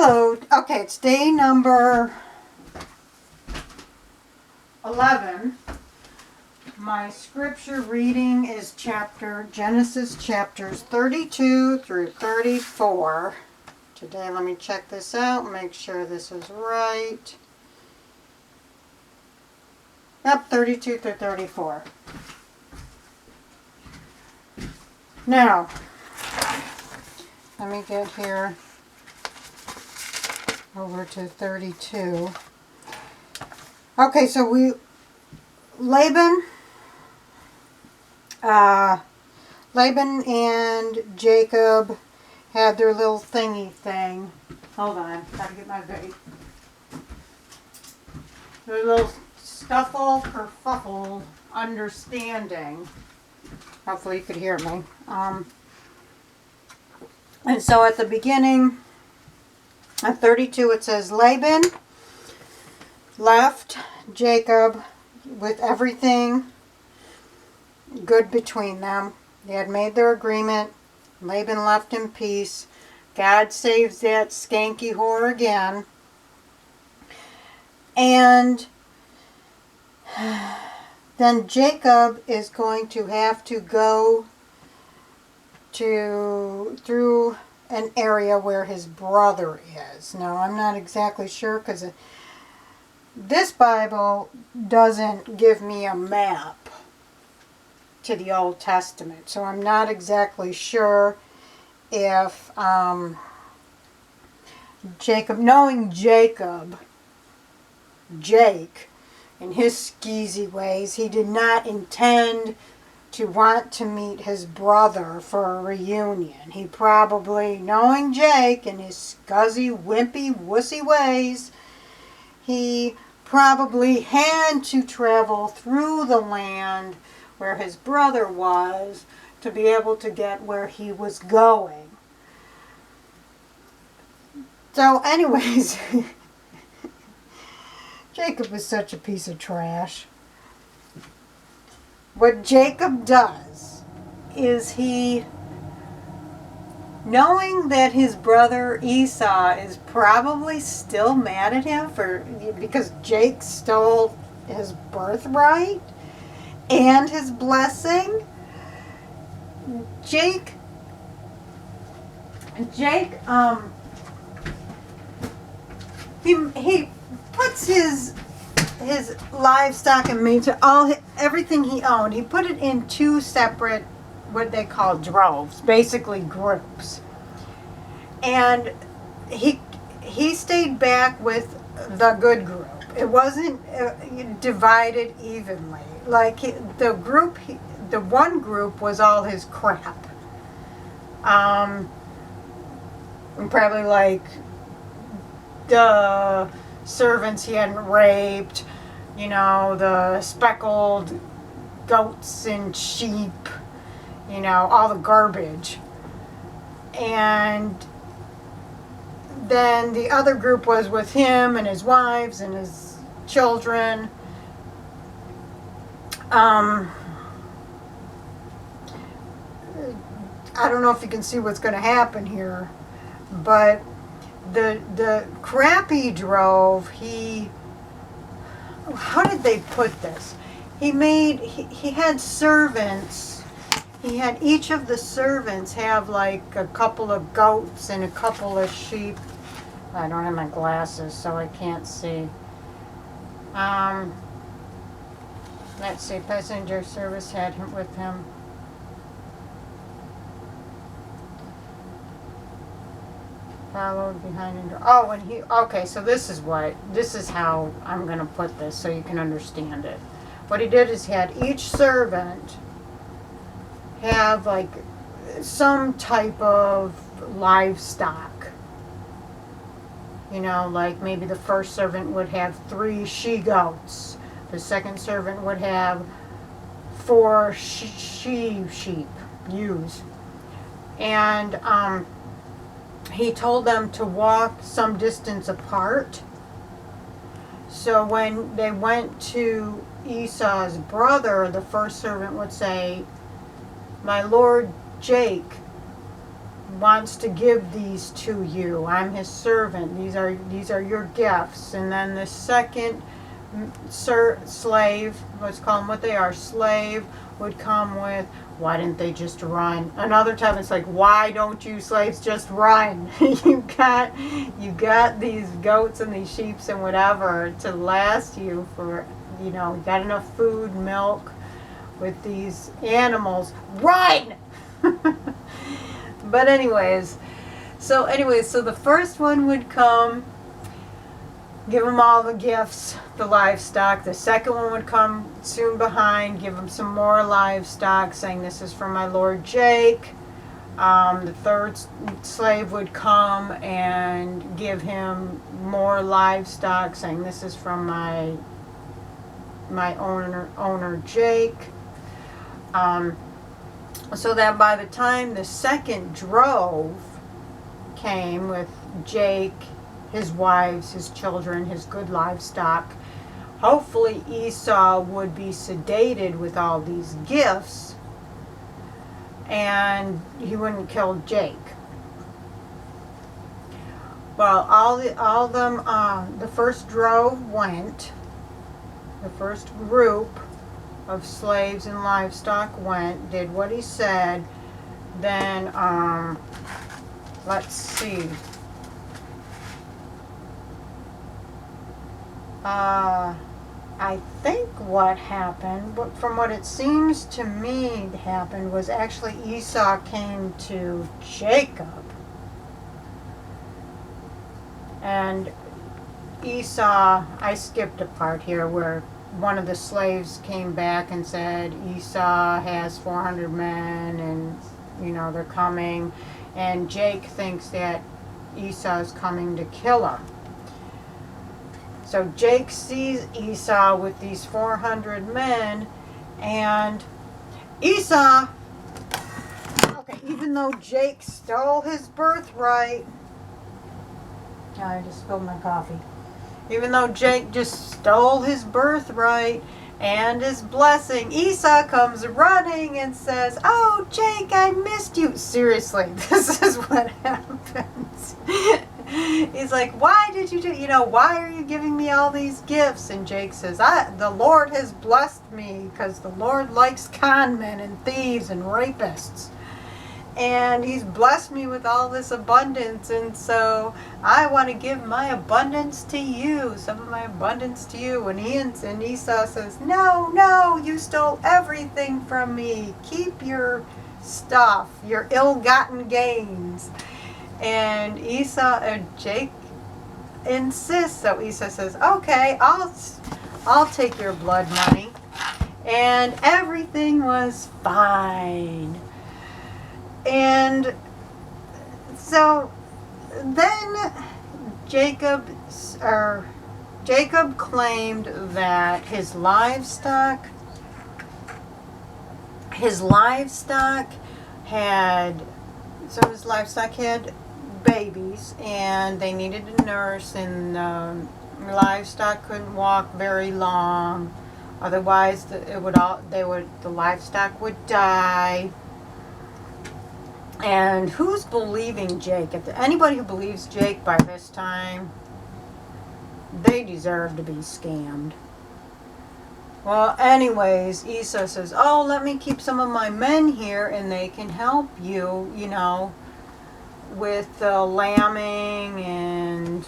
Hello. Okay, it's day number 11. My scripture reading is Genesis chapters 32 through 34. Today, let me check this out, make sure this is right. Yep, 32 through 34. Now, let me get here over to 32. Okay, so Laban and Jacob had their little thingy thing. Hold on, gotta get my vape. Their little scuffle kerfuffle understanding. Hopefully you could hear me. And so at the beginning, at 32, it says, Laban left Jacob with everything good between them. They had made their agreement. Laban left in peace. God saves that skanky whore again. And then Jacob is going to have to go through an area where his brother is. Now, I'm not exactly sure because this Bible doesn't give me a map to the Old Testament. So I'm not exactly sure if Jacob, knowing Jacob, Jake, in his skeezy ways, he did not intend to want to meet his brother for a reunion. He probably, knowing Jake and his scuzzy, wimpy, wussy ways, he probably had to travel through the land where his brother was to be able to get where he was going. So anyways, Jacob is such a piece of trash. What Jacob does is he, knowing that his brother Esau is probably still mad at him because Jake stole his birthright and his blessing, Jake he puts his livestock and everything he owned, he put it in two separate, what they call droves, basically groups. And he stayed back with the good group. It wasn't divided evenly. Like the one group was all his crap. And probably like the servants he hadn't raped, the speckled goats and sheep, all the garbage. And then the other group was with him and his wives and his children. I don't know if you can see what's going to happen here, but the crappy drove, how did they put this? He had servants. He had each of the servants have like a couple of goats and a couple of sheep. I don't have my glasses, so I can't see. Let's see, passenger service had him with him. Followed behind and okay, so this is how I'm going to put this so you can understand it. What he did is he had each servant have like some type of livestock. Like maybe the first servant would have 3 she-goats. The second servant would have 4 sheep, ewes. And he told them to walk some distance apart. So when they went to Esau's brother, the first servant would say, "My lord Jake, wants to give these to you. I'm his servant. These are your gifts. And then the second slave, let's call them what they are, slave, would come with, why didn't they just run? Another time it's like, why don't you slaves just run? you got these goats and these sheep and whatever to last you for, you got enough food, milk with these animals. Run! But anyways, so the first one would come, give them all the gifts, the livestock. The second one would come soon behind, give them some more livestock, saying, this is from my Lord Jake. The third slave would come and give him more livestock, saying, this is from my owner Jake. So that by the time the second drove came with Jake, his wives, his children, his good livestock, hopefully Esau would be sedated with all these gifts and he wouldn't kill Jake. Well, all of them, the first drove went, the first group of slaves and livestock went, did what he said. Then, let's see. I think what happened, but from what it seems to me happened, was actually Esau came to Jacob. And Esau, I skipped a part here where one of the slaves came back and said Esau has 400 men and they're coming, and Jake thinks that Esau's coming to kill him. So Jake sees Esau with these 400 men, and Esau, okay, even though Jake stole his birthright, I just spilled my coffee. Even though Jake just stole his birthright and his blessing, Esau comes running and says, oh, Jake, I missed you. Seriously, this is what happens. He's like, why did you do, why are you giving me all these gifts? And Jake says, the Lord has blessed me because the Lord likes con men and thieves and rapists. And he's blessed me with all this abundance, and so I want to give my abundance to you, some of my abundance to you. And Esau says, no, you stole everything from me. Keep your stuff, your ill-gotten gains. And Jake insists, so Esau says, okay, I'll take your blood money. And everything was fine. And so then Jacob claimed that his livestock had babies and they needed a nurse, and livestock couldn't walk very long, otherwise the livestock would die. And who's believing Jake? Anybody who believes Jake by this time, they deserve to be scammed. Well, anyways, Esau says, oh, let me keep some of my men here and they can help you, with the lambing and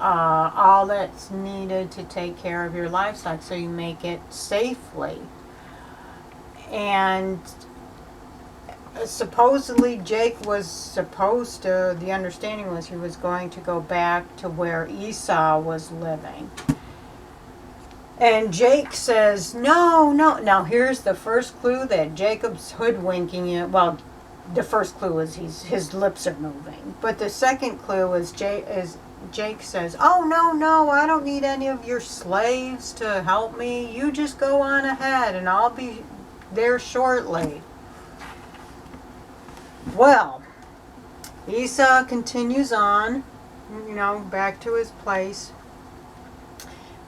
all that's needed to take care of your livestock so you make it safely. And supposedly Jake was supposed to, the understanding was he was going to go back to where Esau was living. And Jake says, no. Now here's the first clue that Jacob's hoodwinking you. Well, the first clue is his lips are moving. But the second clue is Jake says, oh, no, I don't need any of your slaves to help me. You just go on ahead and I'll be there shortly. Well, Esau continues on, back to his place.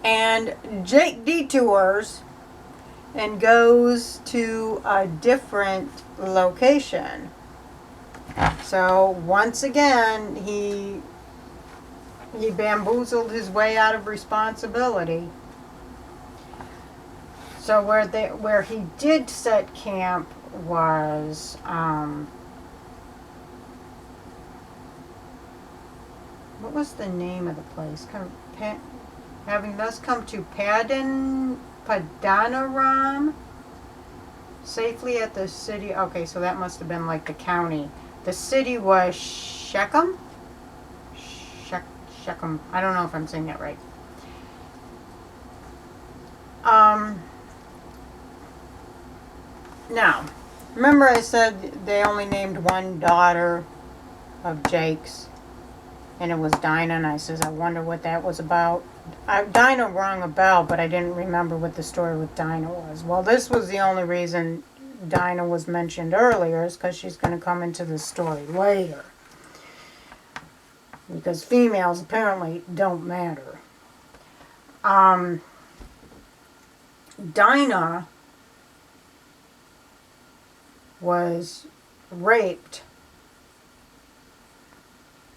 And Jake detours and goes to a different location. So once again, he bamboozled his way out of responsibility. So where he did set camp was what was the name of the place? Having thus come to Padanaram, safely at the city. Okay, so that must have been like the county. The city was Shechem. Shechem. I don't know if I'm saying that right. Now, remember I said they only named one daughter of Jake's, and it was Dinah, and I says, I wonder what that was about. Dinah rang a bell, but I didn't remember what the story with Dinah was. Well, this was the only reason Dinah was mentioned earlier, is because she's going to come into the story later. Because females apparently don't matter. Dinah was raped.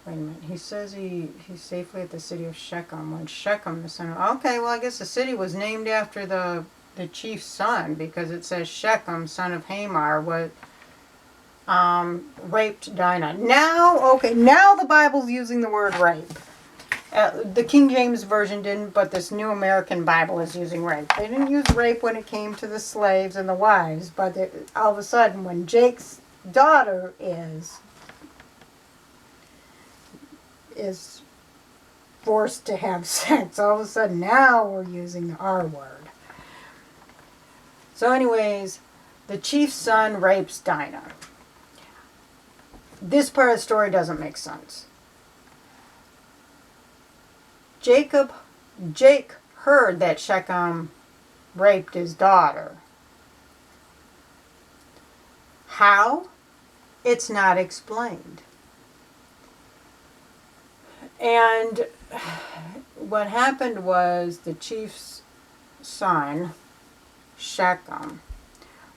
Wait a minute. He says he's safely at the city of Shechem. When Shechem, the son of... Okay, well, I guess the city was named after the chief's son, because it says Shechem, son of Hamor, was raped Dinah. Now the Bible's using the word rape. The King James Version didn't, but this New American Bible is using rape. They didn't use rape when it came to the slaves and the wives, but all of a sudden, when Jake's daughter is forced to have sex, all of a sudden now we're using the R word. So anyways, the chief's son rapes Dinah. This part of the story doesn't make sense. Jake heard that Shechem raped his daughter. How? It's not explained. And what happened was the chief's son, Shechem,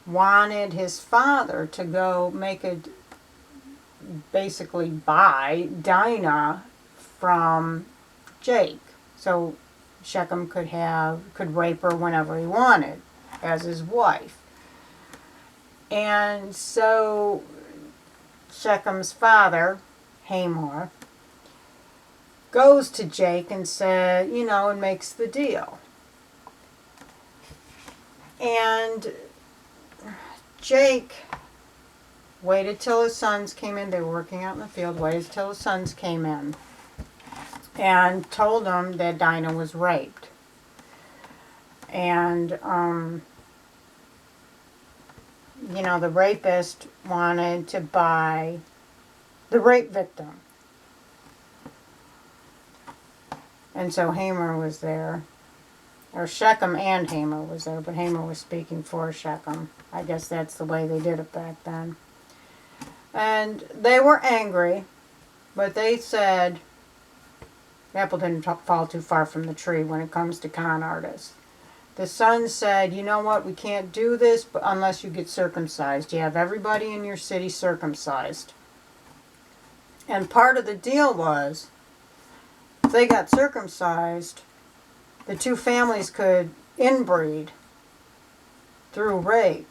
wanted his father to go basically buy Dinah from Jake, so Shechem could rape her whenever he wanted as his wife. And so Shechem's father, Hamor, goes to Jake and said, and makes the deal. And Jake waited till his sons came in. They were working out in the field. Waited till his sons came in and told them that Dinah was raped. And, the rapist wanted to buy the rape victim. And so Hamor was there. Or Shechem and Hamor was there, but Hamor was speaking for Shechem. I guess that's the way they did it back then. And they were angry, but they said, the apple didn't fall too far from the tree when it comes to con artists. The son said, you know what, we can't do this unless you get circumcised. You have everybody in your city circumcised. And part of the deal was, if they got circumcised, the two families could inbreed through rape,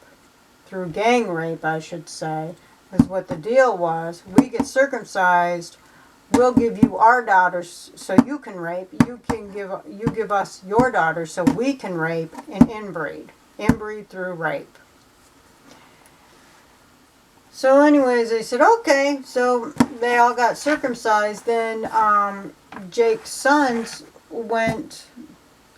through gang rape, I should say, is what the deal was. We get circumcised, we'll give you our daughters so you can rape. You give us your daughters so we can rape and inbreed through rape. So anyways, they said, okay. So they all got circumcised. Then Jake's sons went,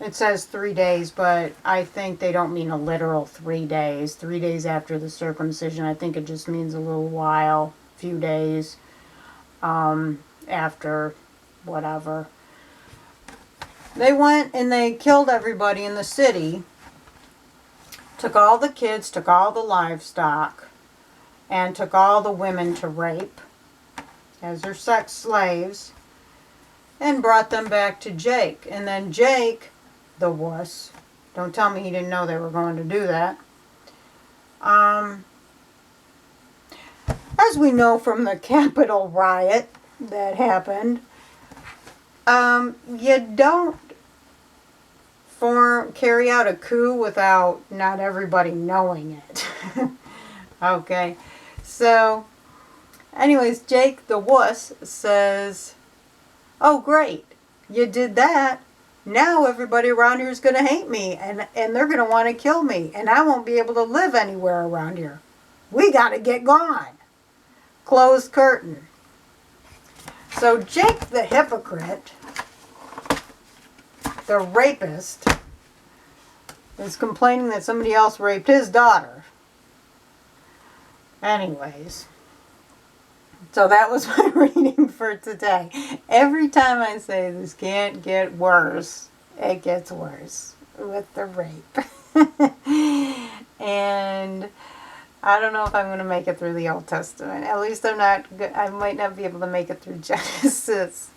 it says 3 days, but I think they don't mean a literal 3 days. 3 days after the circumcision. I think it just means a little while, few days after whatever. They went and they killed everybody in the city. Took all the kids, took all the livestock, and took all the women to rape as their sex slaves, and brought them back to Jake. And then Jake, the wuss, don't tell me he didn't know they were going to do that. as we know from the Capitol riot that happened, you don't carry out a coup without not everybody knowing it. Okay, so anyways, Jake the Wuss says, oh great, you did that. Now everybody around here is going to hate me, and they're going to want to kill me, and I won't be able to live anywhere around here. We got to get gone. Closed curtain. So Jake the Hypocrite, the rapist, is complaining that somebody else raped his daughter. Anyways, so that was my reading for today. Every time I say this can't get worse, it gets worse with the rape. And I don't know if I'm going to make it through the Old Testament. At least I might not be able to make it through Genesis.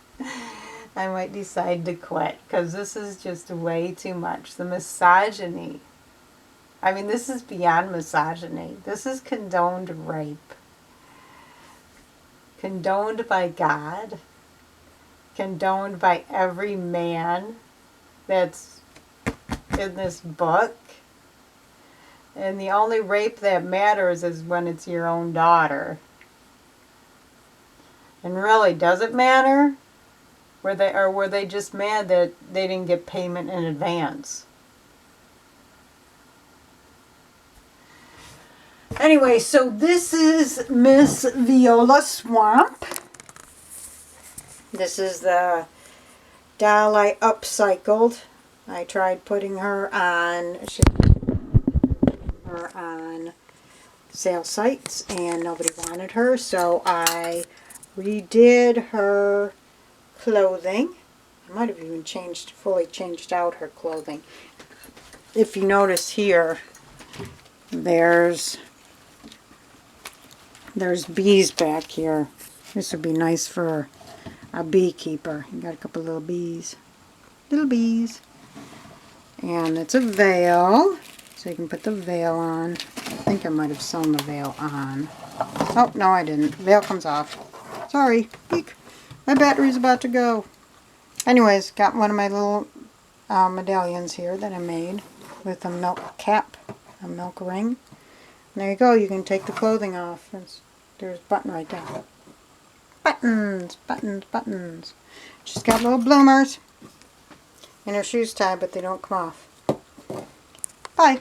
I might decide to quit because this is just way too much. The misogyny. I mean, this is beyond misogyny. This is condoned rape. Condoned by God. Condoned by every man that's in this book. And the only rape that matters is when it's your own daughter. And really, does it matter? Were they just mad that they didn't get payment in advance? Anyway, so this is Miss Viola Swamp. This is the doll I upcycled. I tried putting her on sale sites and nobody wanted her, so I redid her clothing. I might have even fully changed out her clothing. If you notice here, there's bees back here. This would be nice for a beekeeper. You got a couple little bees. Little bees. And it's a veil. So you can put the veil on. I think I might have sewn the veil on. Oh, no I didn't. Veil comes off. Sorry. Eek. My battery's about to go. Anyways, got one of my little medallions here that I made with a milk cap, a milk ring. And there you go. You can take the clothing off. There's a button right there. Buttons, buttons, buttons. She's got little bloomers. And her shoes tied, but they don't come off. Bye.